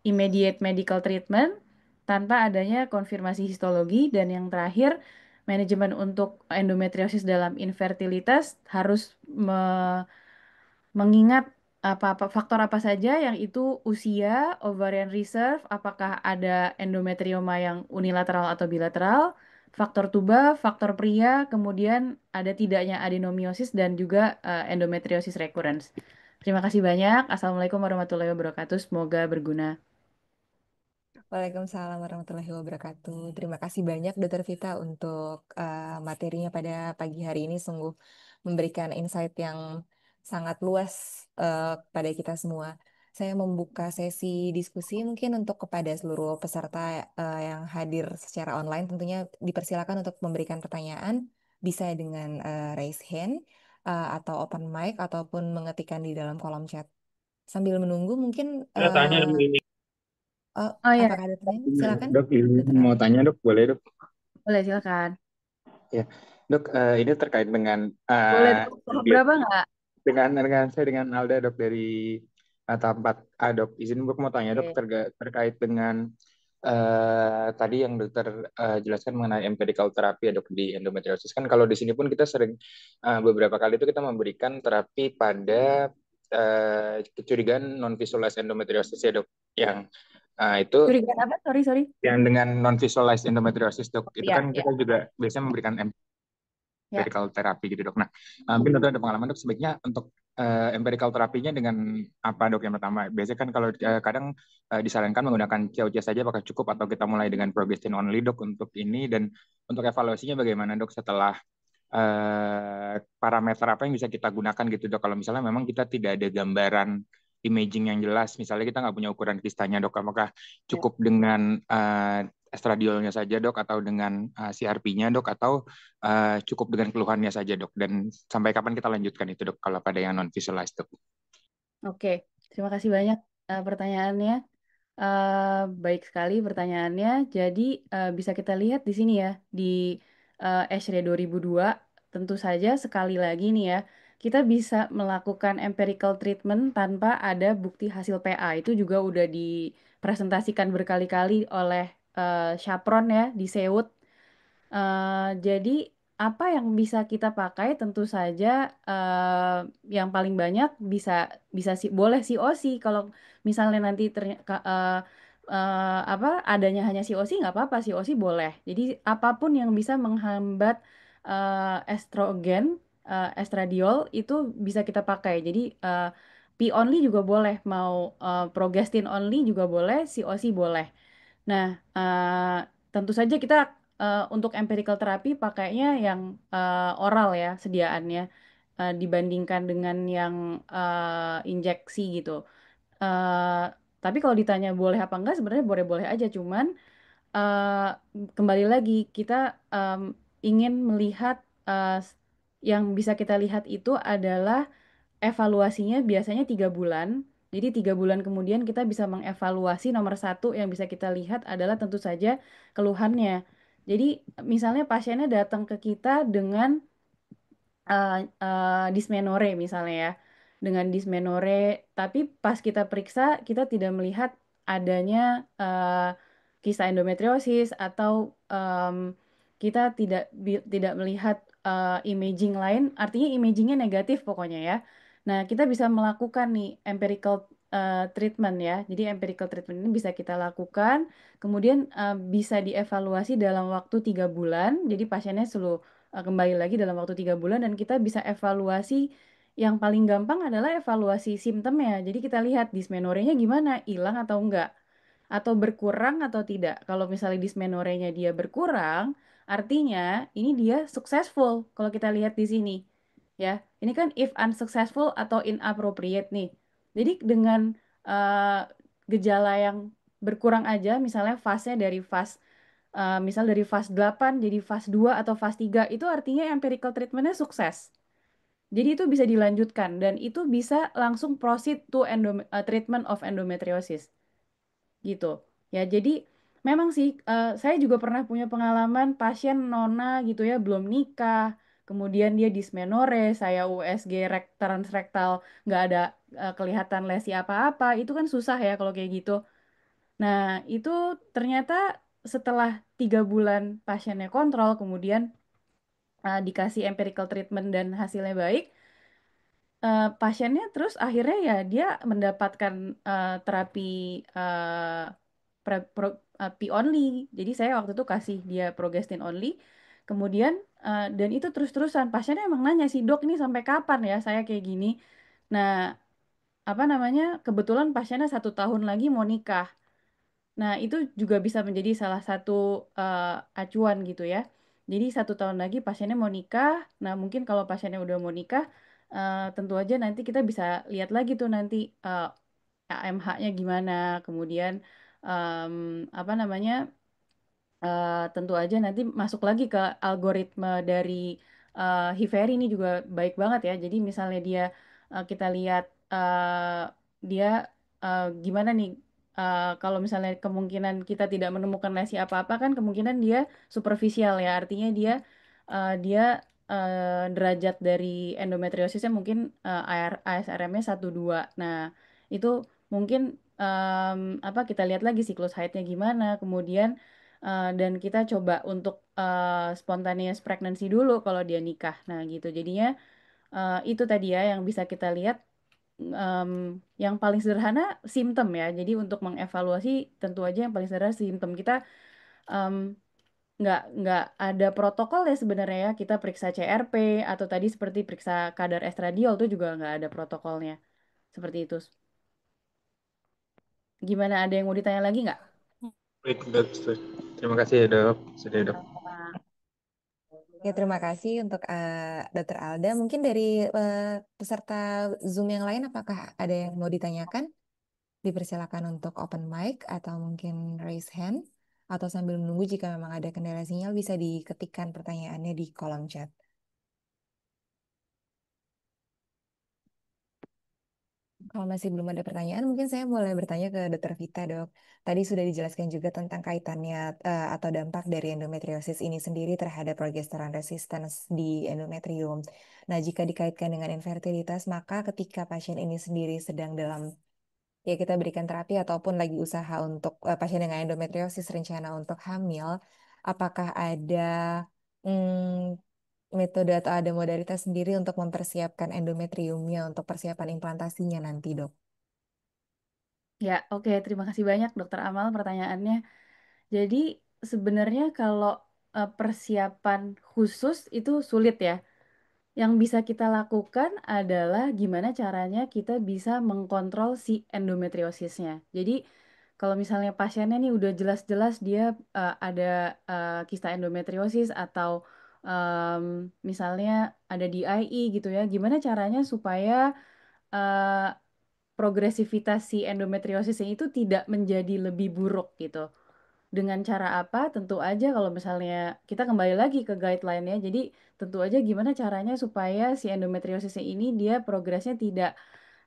immediate medical treatment tanpa adanya konfirmasi histologi. Dan yang terakhir, manajemen untuk endometriosis dalam infertilitas harus mengingat faktor apa saja yang itu usia, ovarian reserve, apakah ada endometrioma yang unilateral atau bilateral, faktor tuba, faktor pria, kemudian ada tidaknya adenomiosis dan juga endometriosis recurrence. Terima kasih banyak. Assalamualaikum warahmatullahi wabarakatuh. Semoga berguna. Waalaikumsalam warahmatullahi wabarakatuh. Terima kasih banyak Dokter Vita untuk materinya pada pagi hari ini, sungguh memberikan insight yang sangat luas kepada kita semua. Saya membuka sesi diskusi mungkin untuk kepada seluruh peserta yang hadir secara online. Tentunya dipersilakan untuk memberikan pertanyaan, bisa dengan raise hand atau open mic ataupun mengetikkan di dalam kolom chat. Sambil menunggu mungkin Saya tanya dok ini. oh, Oh ya, apakah ada pertanyaan? Silakan, Dok, Dokter mau Alfi. tanya dok, boleh dok? boleh silakan. Ya, dok, ini terkait dengan Boleh berapa nggak? dengan saya dengan Alda dok dari tempat dok. Izin dok mau tanya dok Oke. terkait dengan tadi yang dokter jelaskan mengenai empirical terapi ya dok di endometriosis kan kalau di sini pun kita sering beberapa kali itu kita memberikan terapi pada kecurigaan non visualized endometriosis ya dok yang itu Curigaan apa? Sorry, sorry. yang dengan non visualized endometriosis dok itu Ya, kan ya, kita juga biasanya memberikan ya. empirical terapi gitu dok. Nah, mungkin dokter ada pengalaman dok sebaiknya untuk empirical terapinya dengan apa dok yang pertama? Biasanya kan kalau kadang disarankan menggunakan COC saja apakah cukup atau kita mulai dengan progestin only dok untuk ini dan untuk evaluasinya bagaimana dok setelah parameter apa yang bisa kita gunakan gitu dok kalau misalnya memang kita tidak ada gambaran imaging yang jelas misalnya kita nggak punya ukuran kistanya dok apakah Ya. cukup dengan estradiolnya saja dok atau dengan CRP-nya dok atau cukup dengan keluhannya saja dok dan sampai kapan kita lanjutkan itu dok kalau pada yang non visualized dok. Oke, terima kasih banyak pertanyaannya. Baik sekali pertanyaannya. Jadi bisa kita lihat di sini ya di ESHRE 2002 tentu saja sekali lagi nih ya kita bisa melakukan empirical treatment tanpa ada bukti hasil PA. Itu juga udah dipresentasikan berkali-kali oleh Chapron ya di Seoul. Jadi apa yang bisa kita pakai tentu saja yang paling banyak bisa bisa sih boleh COC kalau misalnya nanti apa adanya hanya COC nggak apa-apa COC boleh. Jadi apapun yang bisa menghambat estrogen estradiol itu bisa kita pakai. Jadi P only juga boleh mau progestin only juga boleh COC boleh. Nah, tentu saja kita untuk empirical terapi pakainya yang oral ya sediaannya dibandingkan dengan yang injeksi gitu. Eh, tapi kalau ditanya boleh apa enggak, sebenarnya boleh-boleh aja. Cuman eh, kembali lagi kita ingin melihat yang bisa kita lihat itu adalah evaluasinya biasanya 3 bulan. Jadi 3 bulan kemudian kita bisa mengevaluasi nomor satu yang bisa kita lihat adalah tentu saja keluhannya. Jadi misalnya pasiennya datang ke kita dengan dysmenore misalnya ya, dengan dysmenore, tapi pas kita periksa kita tidak melihat adanya kista endometriosis atau kita tidak melihat imaging lain, artinya imagingnya negatif pokoknya ya. Nah, kita bisa melakukan nih empirical treatment ya. Jadi empirical treatment ini bisa kita lakukan, kemudian bisa dievaluasi dalam waktu 3 bulan. Jadi pasiennya selalu kembali lagi dalam waktu 3 bulan dan kita bisa evaluasi yang paling gampang adalah evaluasi simptomnya. Jadi kita lihat dysmenorenya gimana, hilang atau enggak, atau berkurang atau tidak. Kalau misalnya dysmenorenya dia berkurang, artinya ini dia successful. Kalau kita lihat di sini, ya, ini kan if unsuccessful atau inappropriate nih. Jadi dengan eh, gejala yang berkurang aja, misalnya fase dari fase misal dari fase 8 jadi fase 2 atau fase 3 itu artinya empirical treatmentnya sukses. Jadi itu bisa dilanjutkan dan itu bisa langsung proceed to treatment of endometriosis gitu. Ya, jadi memang sih saya juga pernah punya pengalaman pasien nona gitu ya belum nikah, kemudian dia dysmenore, saya USG transrektal nggak ada kelihatan lesi apa-apa, itu kan susah ya kalau kayak gitu. Nah, itu ternyata setelah 3 bulan pasiennya kontrol, kemudian dikasih empirical treatment dan hasilnya baik, pasiennya terus akhirnya ya dia mendapatkan terapi eh, P only. Jadi saya waktu itu kasih dia progestin only. Kemudian dan itu terus-terusan pasiennya emang nanya sih dok ini sampai kapan ya saya kayak gini. Nah apa namanya kebetulan pasiennya 1 tahun lagi mau nikah. Nah, itu juga bisa menjadi salah satu acuan gitu ya. Jadi 1 tahun lagi pasiennya mau nikah. Nah, mungkin kalau pasiennya udah mau nikah, tentu aja nanti kita bisa lihat lagi tuh nanti AMH-nya gimana. Kemudian em, apa namanya? Tentu aja nanti masuk lagi ke algoritma dari Hiveri ini juga baik banget ya. Jadi misalnya dia kita lihat dia gimana nih kalau misalnya kemungkinan kita tidak menemukan lesi apa-apa kan kemungkinan dia superficial ya. Artinya dia derajat dari endometriosisnya mungkin ASRM-nya 1 2. Nah, itu mungkin apa kita lihat lagi siklus haidnya gimana, kemudian dan kita coba untuk spontaneous pregnancy dulu kalau dia nikah. Nah, gitu. Jadinya itu tadi ya yang bisa kita lihat em, yang paling sederhana simptom ya. Jadi untuk mengevaluasi tentu aja yang paling sederhana simptom kita em, nggak ada protokol ya sebenarnya ya. Kita periksa CRP atau tadi seperti periksa kadar estradiol itu juga nggak ada protokolnya. Seperti itu. Gimana, ada yang mau ditanya lagi nggak? Baik, dok. Terima kasih ya dok. Sudah dok. Ya, terima kasih untuk Dr. Alda. Mungkin dari eh, peserta Zoom yang lain, apakah ada yang mau ditanyakan? Dipersilakan untuk open mic atau mungkin raise hand. Atau sambil menunggu jika memang ada kendala sinyal bisa diketikkan pertanyaannya di kolom chat. Kalau masih belum ada pertanyaan, mungkin saya boleh bertanya ke Dr. Vita, dok. Tadi sudah dijelaskan juga tentang kaitannya atau dampak dari endometriosis ini sendiri terhadap progesterone resistance di endometrium. Nah, jika dikaitkan dengan infertilitas, maka ketika pasien ini sendiri sedang dalam, ya kita berikan terapi ataupun lagi usaha untuk pasien dengan endometriosis rencana untuk hamil, apakah ada mm, metode atau ada modalitas sendiri untuk mempersiapkan endometriumnya untuk persiapan implantasinya nanti, dok? Ya, oke. Terima kasih banyak Dokter Amal pertanyaannya. Jadi sebenarnya kalau persiapan khusus itu sulit ya. Yang bisa kita lakukan adalah gimana caranya kita bisa mengkontrol si endometriosisnya. Jadi kalau misalnya pasiennya nih udah jelas-jelas dia ada kista endometriosis atau misalnya ada DIE gitu ya, gimana caranya supaya eh, progresivitas si endometriosisnya itu tidak menjadi lebih buruk gitu. Dengan cara apa? Tentu aja kalau misalnya kita kembali lagi ke guideline-nya. Jadi tentu aja gimana caranya supaya si endometriosisnya ini dia progresnya tidak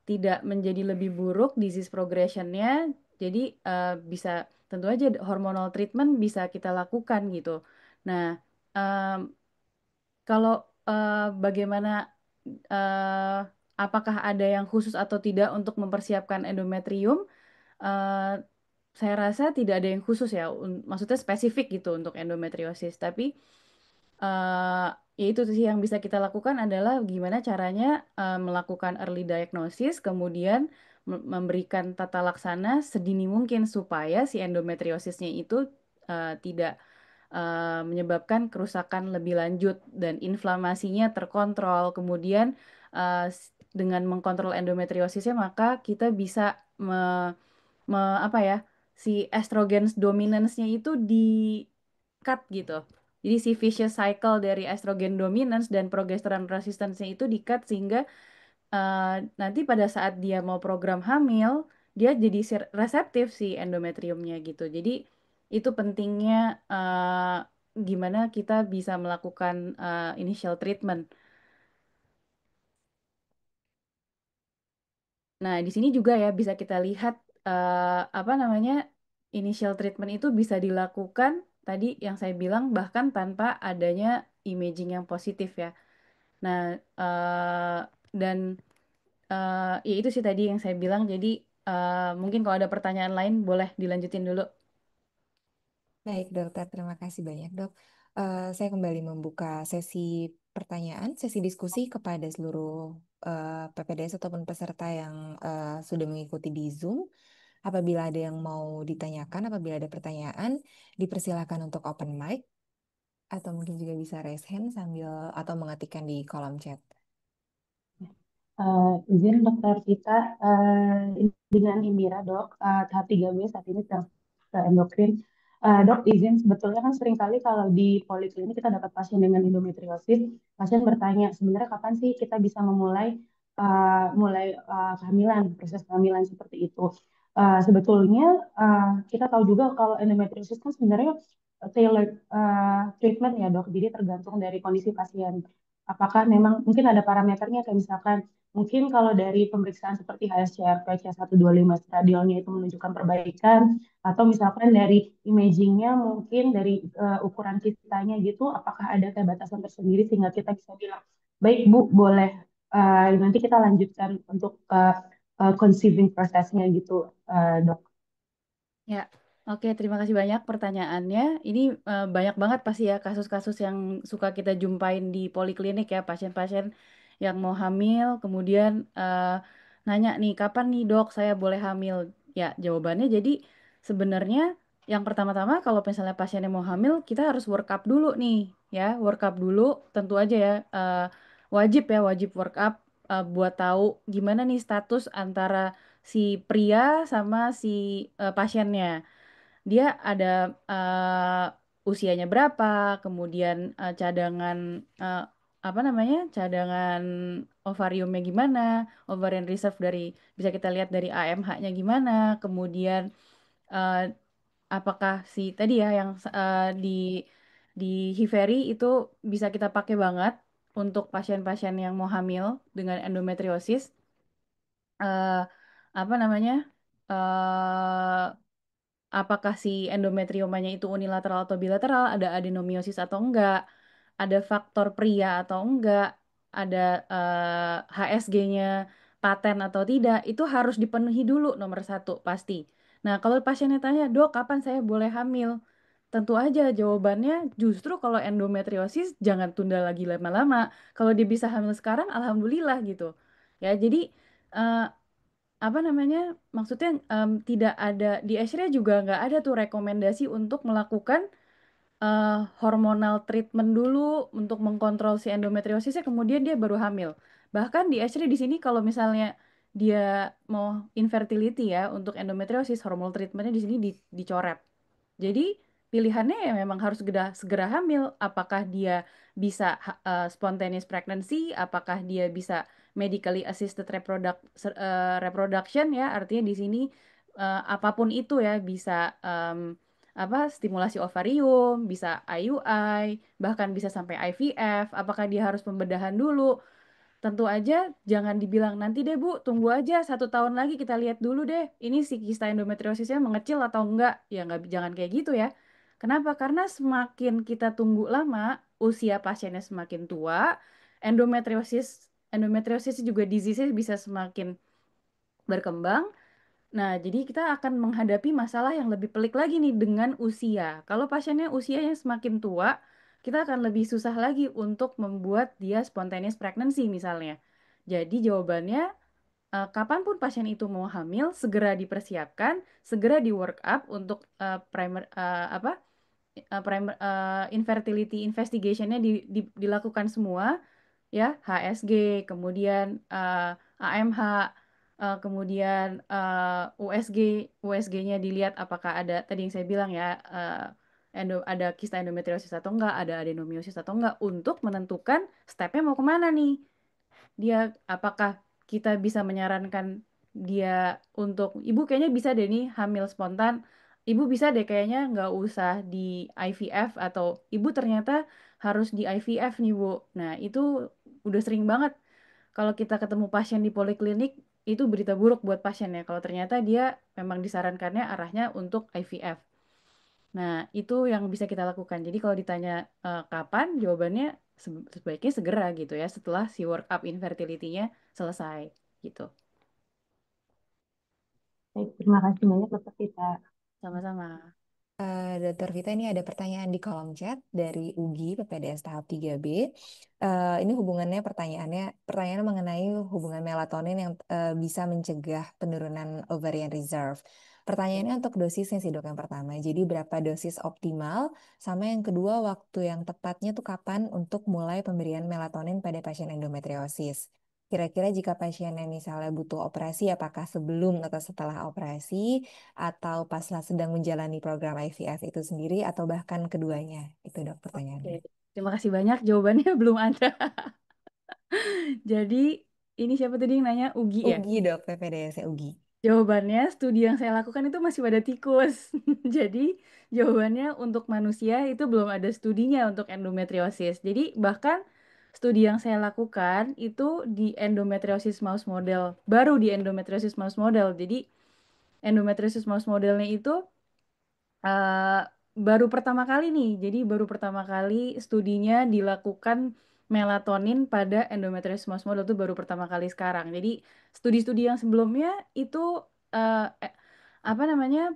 tidak menjadi lebih buruk disease progression-nya. Jadi bisa tentu aja hormonal treatment bisa kita lakukan gitu. Nah, em, kalau bagaimana eh, apakah ada yang khusus atau tidak untuk mempersiapkan endometrium? Eh, saya rasa tidak ada yang khusus ya, maksudnya spesifik gitu untuk endometriosis. Tapi eh, ya itu sih yang bisa kita lakukan adalah gimana caranya melakukan early diagnosis, kemudian memberikan tata laksana sedini mungkin supaya si endometriosisnya itu tidak menyebabkan kerusakan lebih lanjut dan inflamasinya terkontrol. Kemudian dengan mengkontrol endometriosisnya maka kita bisa apa ya, si estrogen dominance-nya itu di cut gitu. Jadi si vicious cycle dari estrogen dominance dan progesterone resistance-nya itu di cut sehingga nanti pada saat dia mau program hamil, dia jadi reseptif si endometriumnya gitu. Jadi itu pentingnya gimana kita bisa melakukan initial treatment. Nah, di sini juga ya bisa kita lihat apa namanya, initial treatment itu bisa dilakukan tadi yang saya bilang bahkan tanpa adanya imaging yang positif ya. Nah, dan ya itu sih tadi yang saya bilang. Jadi mungkin kalau ada pertanyaan lain boleh dilanjutin dulu. Baik, dokter. Terima kasih banyak, dok. Saya kembali membuka sesi pertanyaan, sesi diskusi kepada seluruh PPDS ataupun peserta yang sudah mengikuti di Zoom. Apabila ada yang mau ditanyakan, apabila ada pertanyaan, dipersilakan untuk open mic atau mungkin juga bisa raise hand sambil atau mengetikkan di kolom chat. Izin dokter kita dengan Indira dok, tahap 3B saat ini sedang ke endokrin. Dok izin sebetulnya kan seringkali kalau di poliklinik kita dapat pasien dengan endometriosis, pasien bertanya sebenarnya kapan sih kita bisa memulai kehamilan, proses kehamilan seperti itu. Sebetulnya kita tahu juga kalau endometriosis kan sebenarnya tailored treatment ya dok, jadi tergantung dari kondisi pasien. Apakah memang mungkin ada parameternya kayak misalkan mungkin kalau dari pemeriksaan seperti HSCRP, C125 stradiolnya itu menunjukkan perbaikan, atau misalkan dari imagingnya mungkin dari ukuran kistanya gitu, apakah ada kayak batasan tersendiri sehingga kita bisa bilang, baik Bu, boleh nanti kita lanjutkan untuk conceiving prosesnya gitu, dok. Ya, oke, terima kasih banyak pertanyaannya. Ini banyak banget pasti ya kasus-kasus yang suka kita jumpain di poliklinik ya, pasien-pasien yang mau hamil, kemudian nanya nih, kapan nih dok saya boleh hamil? Ya, jawabannya jadi sebenarnya yang pertama-tama kalau misalnya pasiennya mau hamil, kita harus work up dulu nih, ya, work up dulu, tentu aja ya, wajib ya, wajib work up buat tahu gimana nih status antara si pria sama si pasiennya. Dia ada usianya berapa, kemudian cadangan eh, apa namanya? Cadangan ovariumnya gimana, ovarian reserve dari bisa kita lihat dari AMH-nya gimana, kemudian eh, apakah si tadi ya yang di Hiveri itu bisa kita pakai banget untuk pasien-pasien yang mau hamil dengan endometriosis. eh Apa namanya? eh Apakah si endometriomanya itu unilateral atau bilateral, ada adenomiosis atau enggak, ada faktor pria atau enggak, ada HSG-nya paten atau tidak, itu harus dipenuhi dulu nomor satu pasti. Nah, kalau pasiennya tanya, dok, kapan saya boleh hamil? Tentu aja jawabannya justru kalau endometriosis jangan tunda lagi lama-lama. Kalau dia bisa hamil sekarang, alhamdulillah gitu. Ya, jadi eh, apa namanya maksudnya tidak ada di Esria juga nggak ada tuh rekomendasi untuk melakukan hormonal treatment dulu untuk mengkontrol si endometriosisnya kemudian dia baru hamil. Bahkan di Esri di sini kalau misalnya dia mau infertility ya untuk endometriosis hormonal treatmentnya di sini dicoret. Jadi pilihannya ya memang harus segera segera hamil. Apakah dia bisa spontaneous pregnancy, apakah dia bisa medically assisted reproduction ya, artinya di sini apapun itu ya bisa apa stimulasi ovarium, bisa IUI, bahkan bisa sampai IVF. Apakah dia harus pembedahan dulu? Tentu aja jangan dibilang nanti deh Bu, tunggu aja 1 tahun lagi kita lihat dulu deh. Ini si kista endometriosisnya mengecil atau enggak? Ya nggak jangan kayak gitu ya. Kenapa? Karena semakin kita tunggu lama, usia pasiennya semakin tua, endometriosis endometriosis juga disease bisa semakin berkembang. Nah, jadi kita akan menghadapi masalah yang lebih pelik lagi nih dengan usia. Kalau pasiennya usianya semakin tua, kita akan lebih susah lagi untuk membuat dia spontaneous pregnancy misalnya. Jadi jawabannya, kapanpun pasien itu mau hamil, segera dipersiapkan, segera di work up untuk infertility investigationnya dilakukan semua ya HSG kemudian AMH kemudian USG-nya dilihat apakah ada tadi yang saya bilang ya ada kista endometriosis atau enggak ada adenomiosis atau enggak untuk menentukan stepnya mau kemana nih dia apakah kita bisa menyarankan dia untuk ibu kayaknya bisa deh nih hamil spontan ibu bisa deh kayaknya nggak usah di IVF atau ibu ternyata harus di IVF nih Bu. Nah itu udah sering banget kalau kita ketemu pasien di poliklinik itu berita buruk buat pasiennya kalau ternyata dia memang disarankannya arahnya untuk IVF. Nah, itu yang bisa kita lakukan. Jadi kalau ditanya kapan, jawabannya sebaiknya segera gitu ya, setelah si workup infertility-nya selesai gitu. Baik, terima kasih banyak dokter Tita. Sama-sama. Dokter Vita, ini ada pertanyaan di kolom chat dari Ugi PPDS tahap 3B. Ini pertanyaannya mengenai hubungan melatonin yang bisa mencegah penurunan ovarian reserve. Pertanyaannya untuk dosisnya sih dok yang pertama. Jadi berapa dosis optimal? Sama yang kedua waktu yang tepatnya tuh kapan untuk mulai pemberian melatonin pada pasien endometriosis? Kira-kira jika pasiennya misalnya butuh operasi, apakah sebelum atau setelah operasi? Atau paslah sedang menjalani program IVF itu sendiri atau bahkan keduanya? Itu dok Oke, pertanyaannya. terima kasih banyak. Jawabannya belum ada. Jadi, ini siapa tadi yang nanya? Ugi ya? Ugi dok, PPDS Ugi. Jawabannya, studi yang saya lakukan itu masih pada tikus. Jadi, jawabannya untuk manusia itu belum ada studinya untuk endometriosis. Jadi, bahkan studi yang saya lakukan itu di endometriosis mouse model, baru di endometriosis mouse model. Jadi, endometriosis mouse modelnya itu eh, baru pertama kali nih. Jadi, baru pertama kali studinya dilakukan melatonin pada endometriosis mouse model itu baru pertama kali sekarang. Jadi studi-studi yang sebelumnya itu apa namanya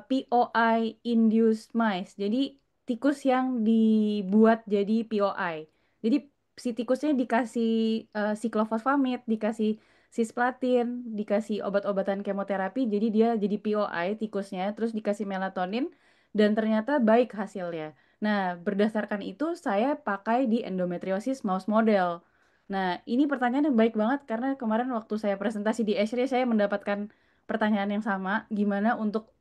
POI induced mice. Jadi tikus yang dibuat jadi POI. Jadi si tikusnya dikasih siklofosfamid, dikasih cisplatin, dikasih obat-obatan kemoterapi, jadi dia jadi POI tikusnya, terus dikasih melatonin, dan ternyata baik hasilnya. Nah, berdasarkan itu saya pakai di endometriosis mouse model. Nah, ini pertanyaan yang baik banget karena kemarin waktu saya presentasi di ESHRE saya mendapatkan pertanyaan yang sama, gimana untuk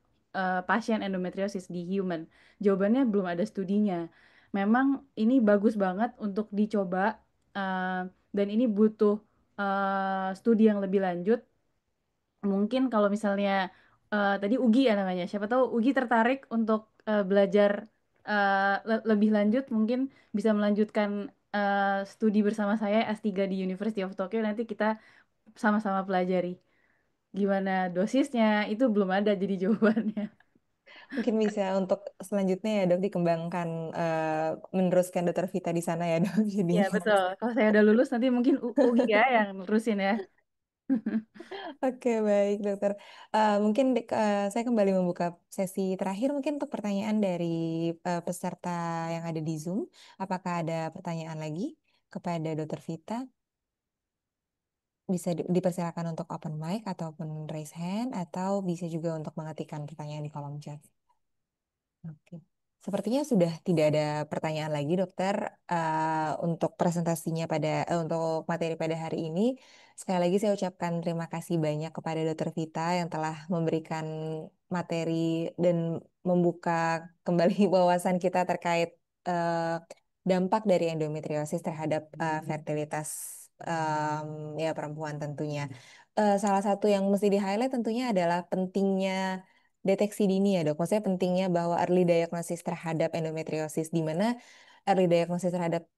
pasien endometriosis di human? Jawabannya belum ada studinya. Memang ini bagus banget untuk dicoba dan ini butuh studi yang lebih lanjut. Mungkin kalau misalnya tadi Ugi ya namanya, siapa tahu Ugi tertarik untuk belajar lebih lanjut, mungkin bisa melanjutkan studi bersama saya S3 di University of Tokyo. Nanti kita sama-sama pelajari gimana dosisnya, itu belum ada jadi jawabannya. Mungkin bisa untuk selanjutnya ya dok dikembangkan, meneruskan dokter Vita di sana ya dok Ya jadinya. betul. Kalau saya udah lulus nanti mungkin Ugi ya yang nerusin ya. Oke, baik dokter. Mungkin saya kembali membuka sesi terakhir mungkin untuk pertanyaan dari peserta yang ada di Zoom. Apakah ada pertanyaan lagi kepada dokter Vita? Bisa dipersilakan untuk open mic ataupun raise hand atau bisa juga untuk mengetikkan pertanyaan di kolom chat. Oke. Sepertinya sudah tidak ada pertanyaan lagi, dokter. Untuk presentasinya untuk materi pada hari ini, sekali lagi saya ucapkan terima kasih banyak kepada dokter Vita yang telah memberikan materi dan membuka kembali wawasan kita terkait eh, dampak dari endometriosis terhadap fertilitas ya perempuan tentunya. Salah satu yang mesti di-highlight tentunya adalah pentingnya deteksi dini ya dok. Maksudnya pentingnya bahwa early diagnosis terhadap endometriosis, di mana early diagnosis terhadap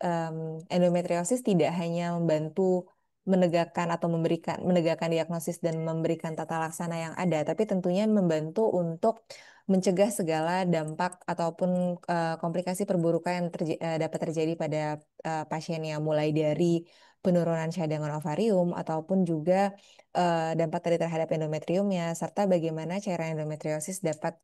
endometriosis tidak hanya membantu menegakkan diagnosis dan memberikan tata laksana yang ada, tapi tentunya membantu untuk mencegah segala dampak ataupun komplikasi perburukan yang dapat terjadi pada pasiennya, mulai dari penurunan cadangan ovarium ataupun juga dampak tadi terhadap endometriumnya, serta bagaimana cairan endometriosis dapat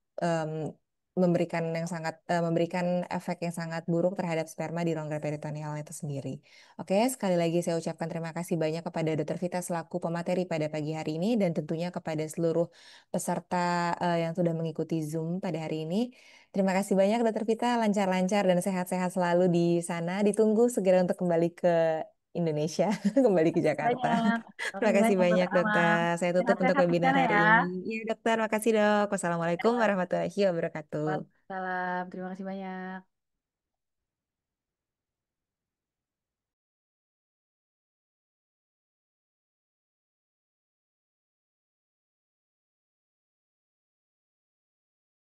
memberikan efek yang sangat buruk terhadap sperma di rongga peritoneal itu sendiri. Oke, sekali lagi saya ucapkan terima kasih banyak kepada Dr. Vita selaku pemateri pada pagi hari ini dan tentunya kepada seluruh peserta yang sudah mengikuti Zoom pada hari ini. Terima kasih banyak Dr. Vita, lancar-lancar dan sehat-sehat selalu di sana. Ditunggu segera untuk kembali ke Indonesia, kembali ke Jakarta. Banyak. Terima Makasih kasih banyak banyak Dokter dokter. Amang. Saya tutup untuk Sehat-sehat di webinar sana hari ya. ini. Iya dokter, makasih dok. Wassalamualaikum warahmatullahi wabarakatuh. Waalaikumsalam. Terima kasih banyak.